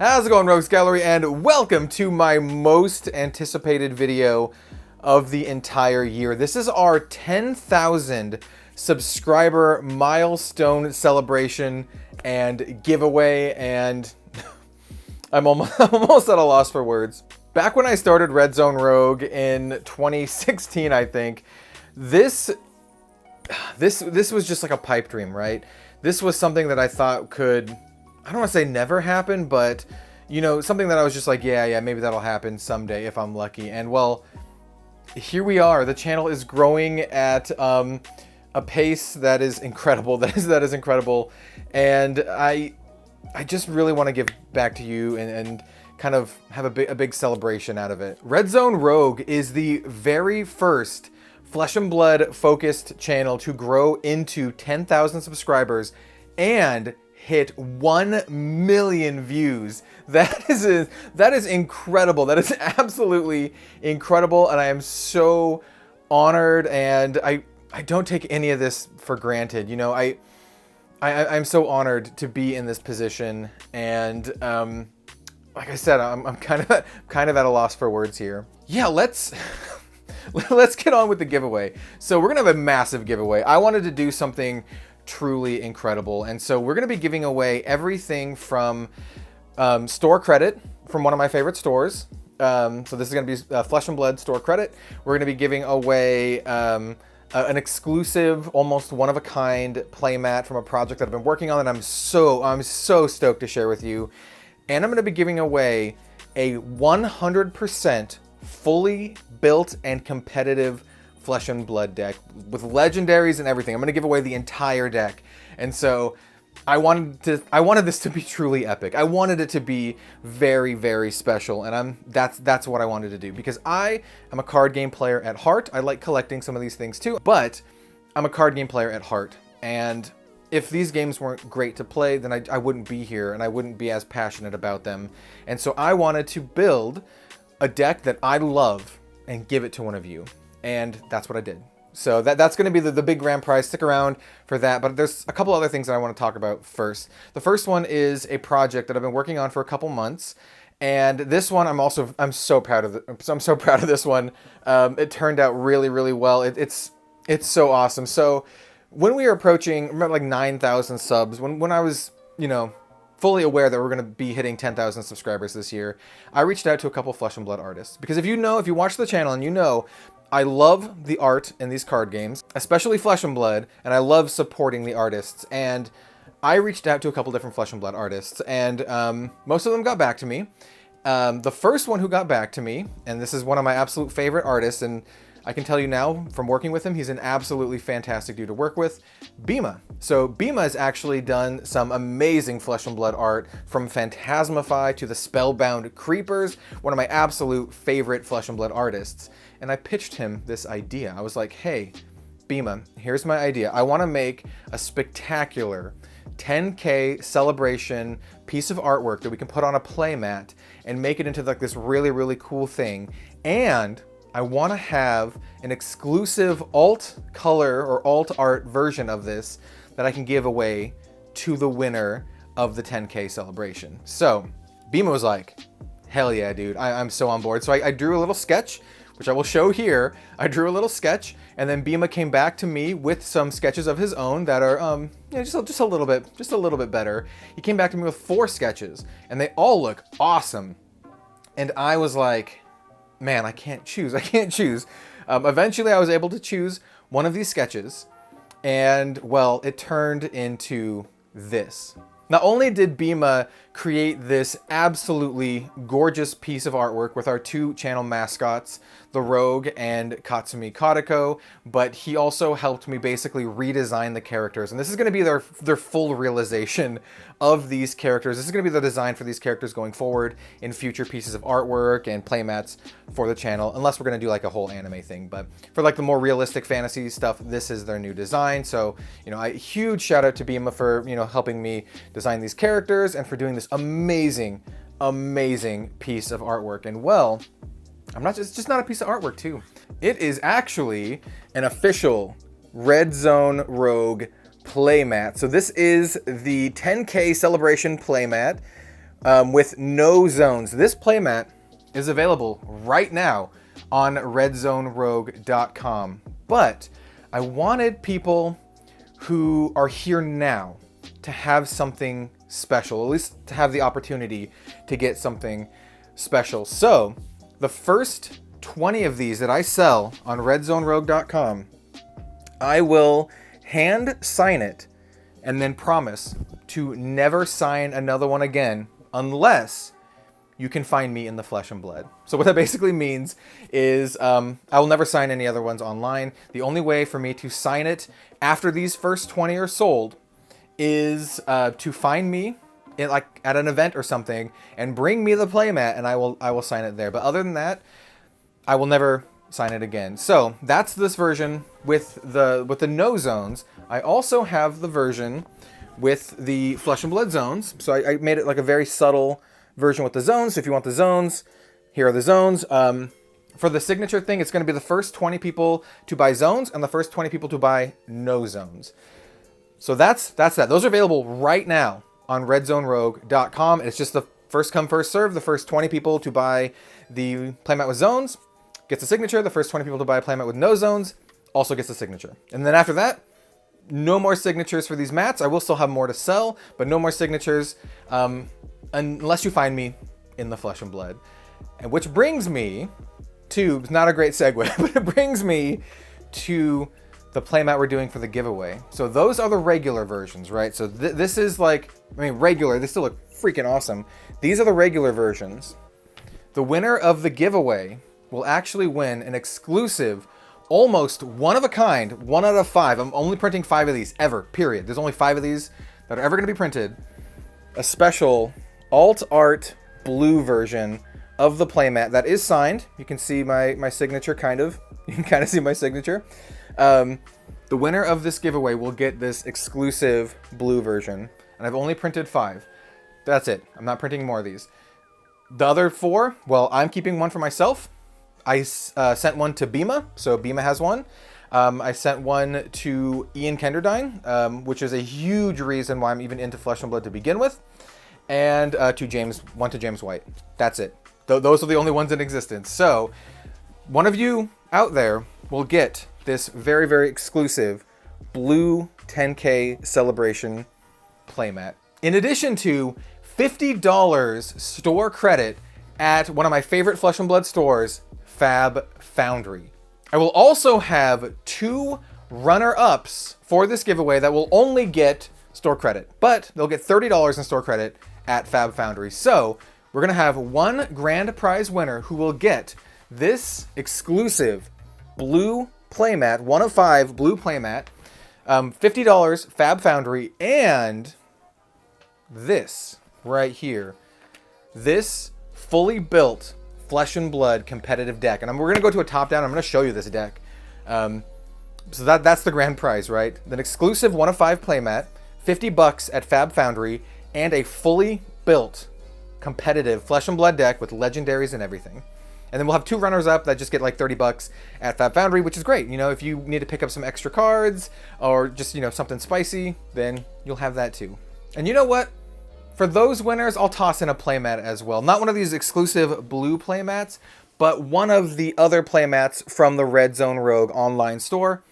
How's it going, Rogues Gallery, and welcome to my most anticipated video of the entire year. This is our 10,000 subscriber milestone celebration and giveaway, and I'm almost at a loss for words. Back when I started Red Zone Rogue in 2016, I think, this was just like a pipe dream, right? This was something that I thought could, I don't want to say never happen, but, you know, something that I was just like, yeah, maybe that'll happen someday if I'm lucky. And, well, here we are. The channel is growing at a pace that is incredible. That is incredible. And I just really want to give back to you and kind of have a big celebration out of it. Red Zone Rogue is the very first Flesh and Blood focused channel to grow into 10,000 subscribers and hit 1 million views. That is incredible. That is absolutely incredible, and I am so honored, and I don't take any of this for granted. You know, I'm so honored to be in this position, and like I said, I'm kind of at a loss for words here. Yeah, let's get on with the giveaway. So we're gonna have a massive giveaway. I wanted to do something truly incredible, and so we're going to be giving away everything from store credit from one of my favorite stores. So this is going to be Flesh and Blood store credit. We're going to be giving away an exclusive, almost one-of-a-kind playmat from a project that I've been working on, and I'm so stoked to share with you. And I'm going to be giving away a 100% fully built and competitive Flesh and Blood deck with legendaries and everything. I'm going to give away the entire deck. And so I wanted this to be truly epic. I wanted it to be very, very special, and that's what I wanted to do, because I am a card game player at heart. I like collecting some of these things too, but I'm a card game player at heart. And if these games weren't great to play, then I wouldn't be here and I wouldn't be as passionate about them. And so I wanted to build a deck that I love and give it to one of you. And that's what I did. So that's going to be the big grand prize. Stick around for that. But there's a couple other things that I want to talk about first. The first one is a project that I've been working on for a couple months. And this one, I'm so proud of I'm so proud of this one. It turned out really, really well. It's so awesome. So when we were approaching, remember, like 9,000 subs, when I was, you know, fully aware that we're going to be hitting 10,000 subscribers this year, I reached out to a couple Flesh and Blood artists. Because if you watch the channel and you know, I love the art in these card games, especially Flesh and Blood, and I love supporting the artists. And I reached out to a couple different Flesh and Blood artists, and most of them got back to me. The first one who got back to me, and this is one of my absolute favorite artists, and I can tell you now from working with him, he's an absolutely fantastic dude to work with, Bima. So Bima has actually done some amazing Flesh and Blood art, from Phantasmify to the Spellbound Creepers, one of my absolute favorite Flesh and Blood artists. And I pitched him this idea. I was like, hey, Bima, here's my idea. I want to make a spectacular 10K celebration piece of artwork that we can put on a playmat and make it into like this really, really cool thing. And I want to have an exclusive alt color or alt art version of this that I can give away to the winner of the 10K celebration. So Bima was like, hell yeah, dude, I'm so on board. So I drew a little sketch, which I will show here. I drew a little sketch, and then Bima came back to me with some sketches of his own that are just a little bit better. He came back to me with 4 sketches, and they all look awesome. And I was like, man, I can't choose. Eventually I was able to choose one of these sketches, and well, it turned into this. Not only did Bima create this absolutely gorgeous piece of artwork with our 2 channel mascots, the Rogue and Katsumi Kadeko, but he also helped me basically redesign the characters. And this is going to be their full realization of these characters. This is going to be the design for these characters going forward in future pieces of artwork and playmats for the channel, unless we're going to do like a whole anime thing. But for like the more realistic fantasy stuff, this is their new design. So, you know, a huge shout out to Bima for, you know, helping me design these characters and for doing this amazing piece of artwork. And well, it's just not a piece of artwork too. It is actually an official Red Zone Rogue playmat. So this is the 10K celebration playmat. with no zones. This playmat is available right now on redzonerogue.com. But I wanted people who are here now to have something special, at least to have the opportunity to get something special. So the first 20 of these that I sell on redzonerogue.com, I will hand sign it and then promise to never sign another one again unless you can find me in the flesh and blood. So what that basically means is I will never sign any other ones online. The only way for me to sign it after these first 20 are sold is to find me in, like, at an event or something and bring me the playmat, and I will sign it there. But other than that, I will never sign it again. So that's this version with the no zones. I also have the version with the flesh and blood zones. So I made it like a very subtle version with the zones. So if you want the zones, here are the zones. For the signature thing, it's going to be the first 20 people to buy zones and the first 20 people to buy no zones. So that's that. Those are available right now on redzonerogue.com. It's just the first come, first serve. The first 20 people to buy the playmat with zones gets a signature. The first 20 people to buy a playmat with no zones also gets a signature. And then after that, no more signatures for these mats. I will still have more to sell, but no more signatures unless you find me in the flesh and blood. And which brings me to, it's not a great segue, but it brings me to the playmat we're doing for the giveaway. So those are the regular versions, right? So this is like, I mean, regular, they still look freaking awesome. These are the regular versions. The winner of the giveaway will actually win an exclusive, almost one of a kind, 1 out of 5. I'm only printing 5 of these ever, period. There's only 5 of these that are ever going to be printed. A special alt art blue version of the playmat that is signed. You can see my signature, kind of. You can kind of see my signature. The winner of this giveaway will get this exclusive blue version, and I've only printed 5. That's it. I'm not printing more of these. The other 4, well, I'm keeping one for myself. I sent one to Bima, so Bima has one. I sent one to Ian Kenderdine, which is a huge reason why I'm even into Flesh and Blood to begin with, and to James White. That's it. Those are the only ones in existence. So one of you out there will get this very, very exclusive blue 10K celebration playmat. In addition to $50 store credit at one of my favorite Flesh and Blood stores, FAB Foundry. I will also have 2 runner-ups for this giveaway that will only get store credit, but they'll get $30 in store credit at FAB Foundry. So we're going to have 1 grand prize winner who will get this exclusive blue playmat, 1 of 5 blue playmat, $50 FAB Foundry, and this right here, this fully built Flesh and Blood competitive deck. And we're going to go to a top down. I'm going to show you this deck. So that's the grand prize, right? An exclusive 1 of 5 playmat, $50 at FAB Foundry, and a fully built competitive Flesh and Blood deck with legendaries and everything. And then we'll have 2 runners up that just get like $30 at FAB Foundry, which is great. You know, if you need to pick up some extra cards or just, you know, something spicy, then you'll have that too. And you know what? For those winners, I'll toss in a playmat as well. Not one of these exclusive blue playmats, but one of the other playmats from the Red Zone Rogue online store.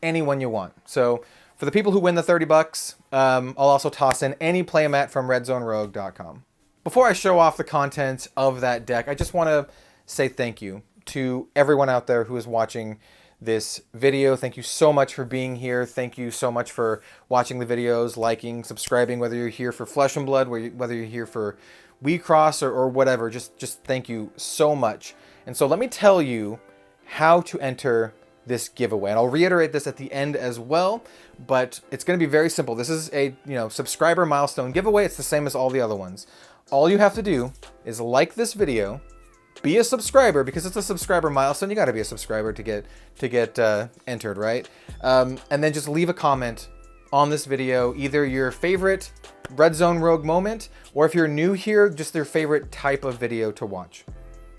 Anyone you want. So for the people who win the $30, I'll also toss in any playmat from redzonerogue.com. Before I show off the contents of that deck, I just want to say thank you to everyone out there who is watching this video. Thank you so much for being here. Thank you so much for watching the videos, liking, subscribing, whether you're here for Flesh and Blood, whether you're here for WeCross or whatever. Just thank you so much. And so let me tell you how to enter this giveaway. And I'll reiterate this at the end as well, but it's going to be very simple. This is a, subscriber milestone giveaway. It's the same as all the other ones. All you have to do is like this video, be a subscriber, because it's a subscriber milestone. You got to be a subscriber to get entered, right? And then just leave a comment on this video, either your favorite Red Zone Rogue moment, or if you're new here, just their favorite type of video to watch.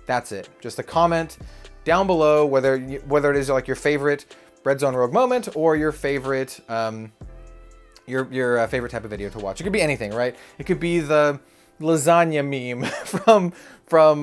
That's it. Just a comment down below, whether it is like your favorite Red Zone Rogue moment or your favorite your favorite type of video to watch. It could be anything, right? It could be the lasagna meme from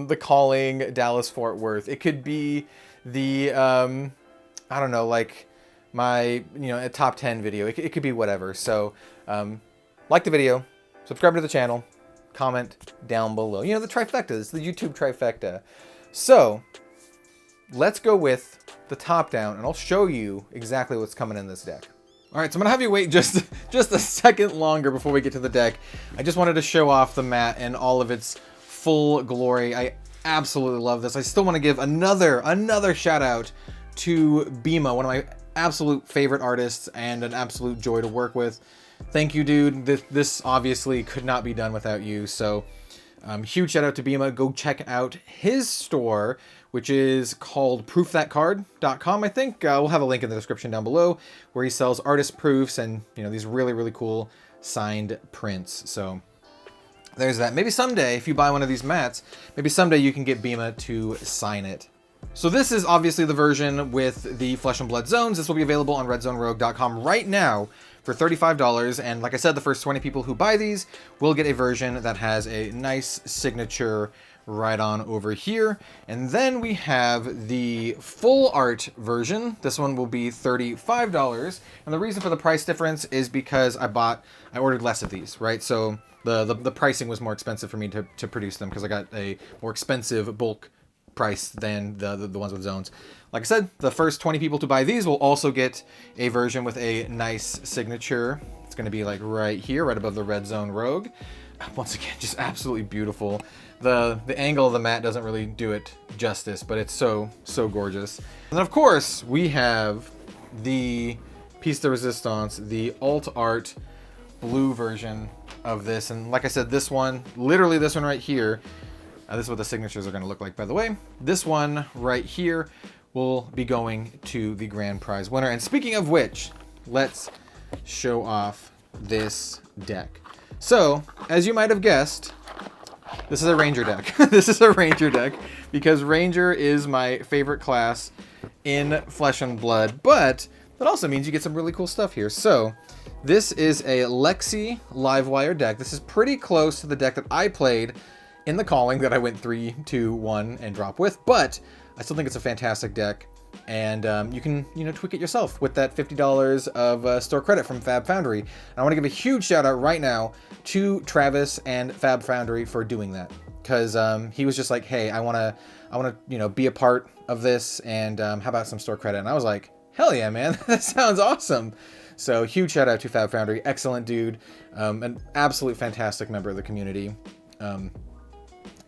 the Calling Dallas Fort Worth. It could be the I don't know, like my a top 10 video. It could be whatever. So like the video, subscribe to the channel, comment down below. You know, the trifecta. It's the YouTube trifecta. So let's go with the top down, and I'll show you exactly what's coming in this deck. All right, so I'm gonna have you wait just a second longer before we get to the deck. I just wanted to show off the mat in all of its full glory. I absolutely love this. I still want to give another shout out to Bima, one of my absolute favorite artists and an absolute joy to work with. Thank you, dude. This obviously could not be done without you. So huge shout out to Bima. Go check out his store, which is called proofthatcard.com, I think. We'll have a link in the description down below, where he sells artist proofs and these really cool signed prints. So there's that. Maybe someday, if you buy one of these mats, maybe someday you can get Bima to sign it. So this is obviously the version with the Flesh and Blood zones. This will be available on redzonerogue.com right now for $35. And like I said, the first 20 people who buy these will get a version that has a nice signature right on over here. And then we have the full art version. This one will be $35. And the reason for the price difference is because I ordered less of these, right? So the pricing was more expensive for me to produce them, because I got a more expensive bulk price than the ones with zones. Like I said, the first 20 people to buy these will also get a version with a nice signature. It's going to be like right here, right above the Red Zone Rogue. Once again, just absolutely beautiful. The angle of the mat doesn't really do it justice, but it's so gorgeous. And then of course we have the piece de resistance, the alt art blue version of this. And like I said, this one, literally this one right here, this is what the signatures are going to look like, by the way. This one right here will be going to the grand prize winner. And speaking of which, let's show off this deck. So, as you might have guessed, this is a Ranger deck. This is a Ranger deck because Ranger is my favorite class in Flesh and Blood, but that also means you get some really cool stuff here. So, this is a Lexi Livewire deck. This is pretty close to the deck that I played in the Calling that I went 3-2-1 and drop with, but I still think it's a fantastic deck, and you can tweak it yourself with that $50 of store credit from Fab Foundry. And I want to give a huge shout out right now to Travis and Fab Foundry for doing that, because he was just like, hey, I want to be a part of this, and how about some store credit? And I was like, hell yeah, man, that sounds awesome. So huge shout out to Fab Foundry, excellent dude, an absolute fantastic member of the community.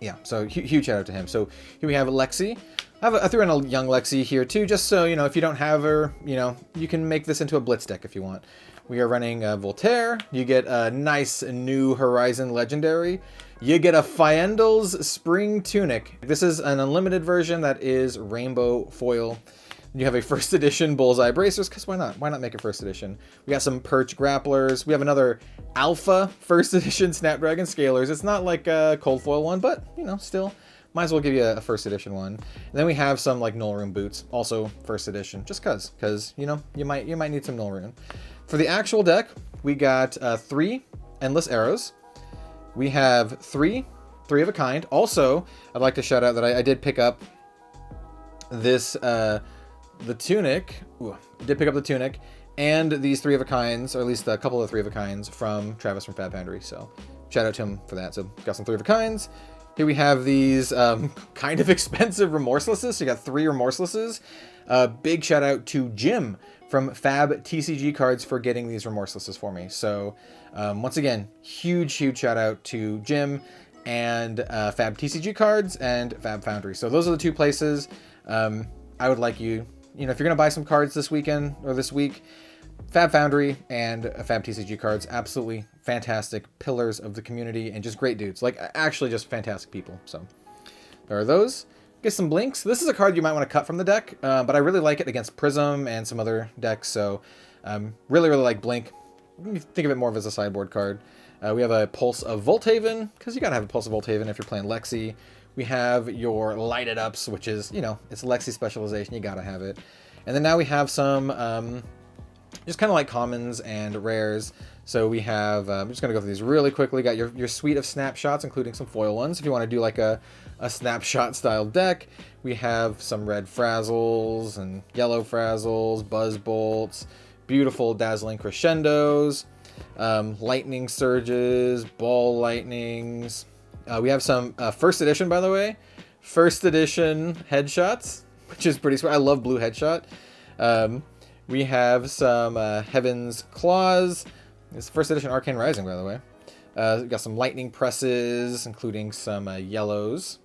Yeah, so huge shout out to him. So here we have Lexi. I threw in a young Lexi here too, just so, if you don't have her, you can make this into a Blitz deck if you want. We are running Voltaire. You get a nice new Horizon Legendary. You get a Fyendal's Spring Tunic. This is an unlimited version that is rainbow foil. You have a first edition Bullseye Bracers, because why not? Why not make it first edition? We got some Perch Grapplers. We have another Alpha first edition Snapdragon Scalers. It's not like a cold foil one, but, still, might as well give you a first edition one. And then we have some like Null Rune Boots, also first edition, just because, you might need some Null Rune. For the actual deck, we got 3 Endless Arrows. We have 3 of a kind. Also, I'd like to shout out that I did pick up this, the Tunic. Ooh, I did pick up the Tunic and these 3 of a kinds, or at least a couple of 3 of a kinds from Travis from Fab Foundry. So shout out to him for that. So got some 3 of a kinds. Here we have these kind of expensive Remorselesses. So you got 3 Remorselesses. Big shout out to Jim from Fab TCG Cards for getting these Remorselesses for me. So once again, huge shout out to Jim and Fab TCG Cards and Fab Foundry. So those are the 2 places I would like you, if you're going to buy some cards this weekend or this week, Fab Foundry and Fab TCG Cards, absolutely fantastic pillars of the community and just great dudes. Like, actually just fantastic people. So there are those. Get some blinks. This is a card you might want to cut from the deck, but I really like it against Prism and some other decks. So really like Blink. Think of it more of as a sideboard card. We have a Pulse of Volthaven, because you got to have a Pulse of Volthaven if you're playing Lexi. We have your Lighted Ups, which is, it's Lexi specialization. You got to have it. And then now we have some just kind of like commons and rares. So we have, I'm just going to go through these really quickly. Got your suite of snapshots, including some foil ones. If you want to do like a snapshot style deck, we have some red frazzles and yellow frazzles, buzz bolts, beautiful dazzling crescendos, lightning surges, ball lightnings. We have some first edition, by the way, first edition headshots, which is pretty sweet. I love blue headshot. We have some Heaven's Claws. It's first edition Arcane Rising, by the way. We've got some lightning presses, including some yellows.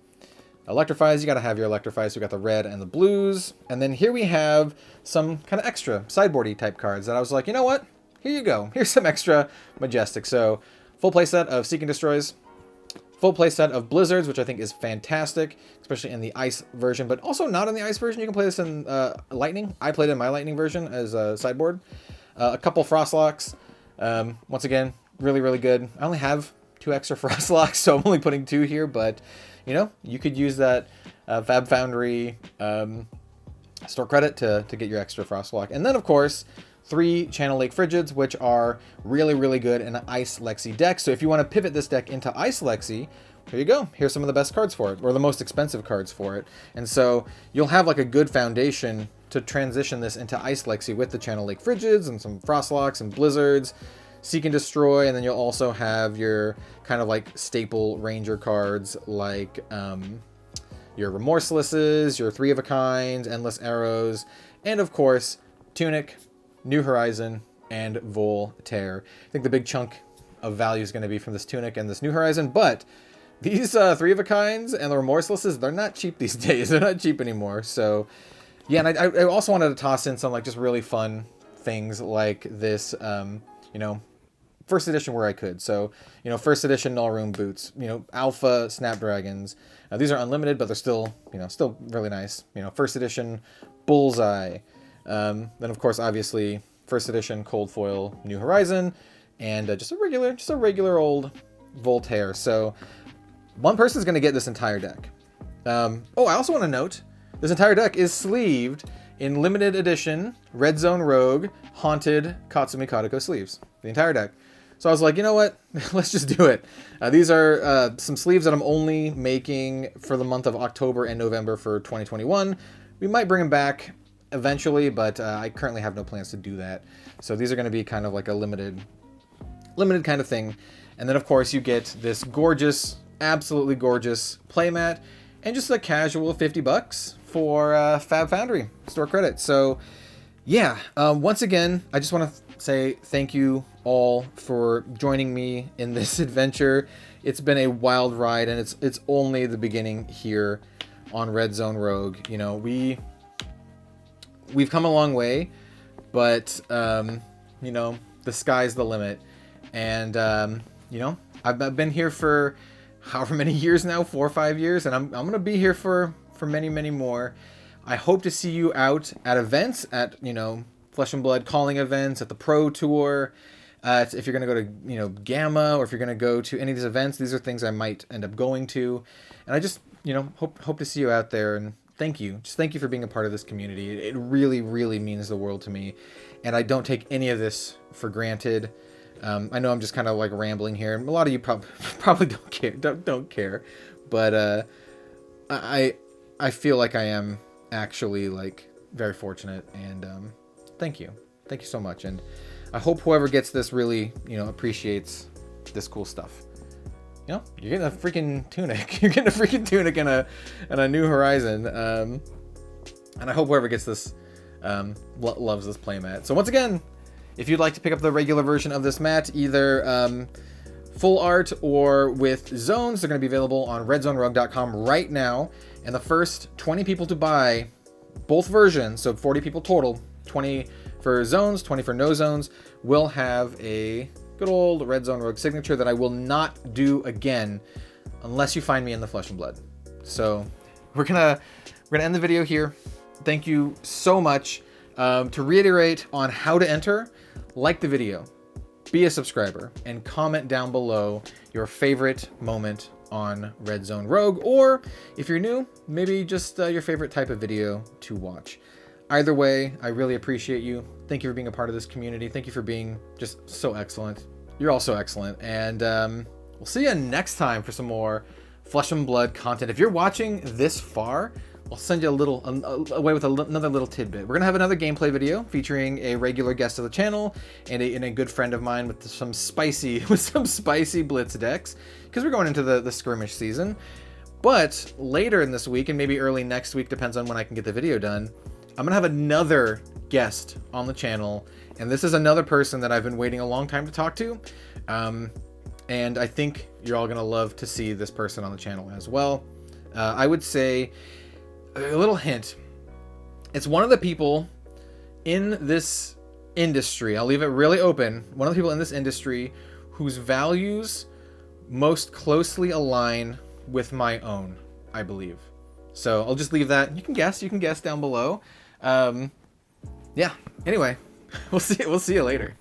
Electrifies, you got to have your electrifies. So we got the red and the blues. And then here we have some kind of extra sideboardy type cards that I was like, you know what? Here you go. Here's some extra majestic. So full playset of Seek and Destroys. Full playset of Blizzards, which I think is fantastic, especially in the Ice version, but also not in the Ice version. You can play this in Lightning. I played in my Lightning version as a sideboard. A couple Frostlocks. Once again, really, really good. I only have 2 extra Frostlocks, so I'm only putting 2 here, but, you know, you could use that Fab Foundry store credit to get your extra Frostlock. And then, of course, 3 Channel Lake Frigids, which are really, really good in an Ice Lexi deck. So if you want to pivot this deck into Ice Lexi, here you go. Here's some of the best cards for it, or the most expensive cards for it. And so you'll have like a good foundation to transition this into Ice Lexi with the Channel Lake Frigids and some Frostlocks and Blizzards, Seek and Destroy, and then you'll also have your kind of like staple Ranger cards like your Remorselesses, your 3 of a kind, Endless Arrows, and of course, Tunic, New Horizon, and Voltaire. I think the big chunk of value is going to be from this Tunic and this New Horizon, but these 3 of a kinds and the Remorselesses, they're not cheap these days. They're not cheap anymore. So yeah, and I also wanted to toss in some like just really fun things like this, you know, first edition where I could. So, you know, first edition Null Room Boots, you know, Alpha Snapdragons. These are unlimited, but they're still, you know, still really nice. You know, first edition Bullseye. Then of course, obviously, first edition Cold Foil New Horizon, and just a regular old Voltaire. So one person's going to get this entire deck. Oh, I also want to note this entire deck is sleeved in limited edition Red Zone Rogue Haunted Katsumi Kadeko sleeves. The entire deck. So I was like, you know what? Let's just do it. These are some sleeves that I'm only making for the month of October and November for 2021. We might bring them back eventually, but I currently have no plans to do that. So these are going to be kind of like a limited kind of thing. And then of course you get this gorgeous, absolutely gorgeous playmat and just a casual $50 for Fab Foundry store credit. So yeah, once again, I just want to say thank you all for joining me in this adventure. It's been a wild ride, and it's only the beginning here on Red Zone Rogue. You know, we've come a long way, but you know, the sky's the limit. And you know, I've been here for however many years now, 4 or 5 years, and I'm gonna be here for many more. I hope to see you out at events, at, you know, Flesh and Blood calling events, at the Pro Tour. If you're going to go to, you know, Gamma, or if you're going to go to any of these events, these are things I might end up going to. And I just, you know, hope to see you out there. And thank you. Just thank you for being a part of this community. It really, really means the world to me. And I don't take any of this for granted. I know I'm just kind of like rambling here. A lot of you probably don't care. But I feel like I am actually like very fortunate, and thank you so much. And I hope whoever gets this really, you know, appreciates this cool stuff. You know, you're getting a freaking tunic. You're getting a freaking tunic and a New Horizon. And I hope whoever gets this loves this playmat. So once again, if you'd like to pick up the regular version of this mat, either full art or with zones, they're going to be available on redzonerogue.com right now. And the first 20 people to buy both versions, so 40 people total, 20 for zones, 20 for no zones, will have a good old Red Zone Rogue signature that I will not do again unless you find me in the Flesh and Blood. So we're gonna end the video here. Thank you so much. To reiterate on how to enter, like the video, be a subscriber, and comment down below your favorite moment on Red Zone Rogue, or if you're new, maybe just your favorite type of video to watch. Either way, I really appreciate you. Thank you for being a part of this community. Thank you for being just so excellent. You're all so excellent. And we'll see you next time for some more Flesh and Blood content. If you're watching this far, I'll send you away with another little tidbit. We're going to have another gameplay video featuring a regular guest of the channel and a good friend of mine with some spicy blitz decks, because we're going into the skirmish season. But later in this week, and maybe early next week, depends on when I can get the video done, I'm going to have another guest on the channel, and this is another person that I've been waiting a long time to talk to. And I think you're all going to love to see this person on the channel as well. I would say, a little hint, it's one of the people in this industry, I'll leave it really open, one of the people in this industry whose values most closely align with my own, I believe. So I'll just leave that. You can guess down below. Yeah, anyway, we'll see you later.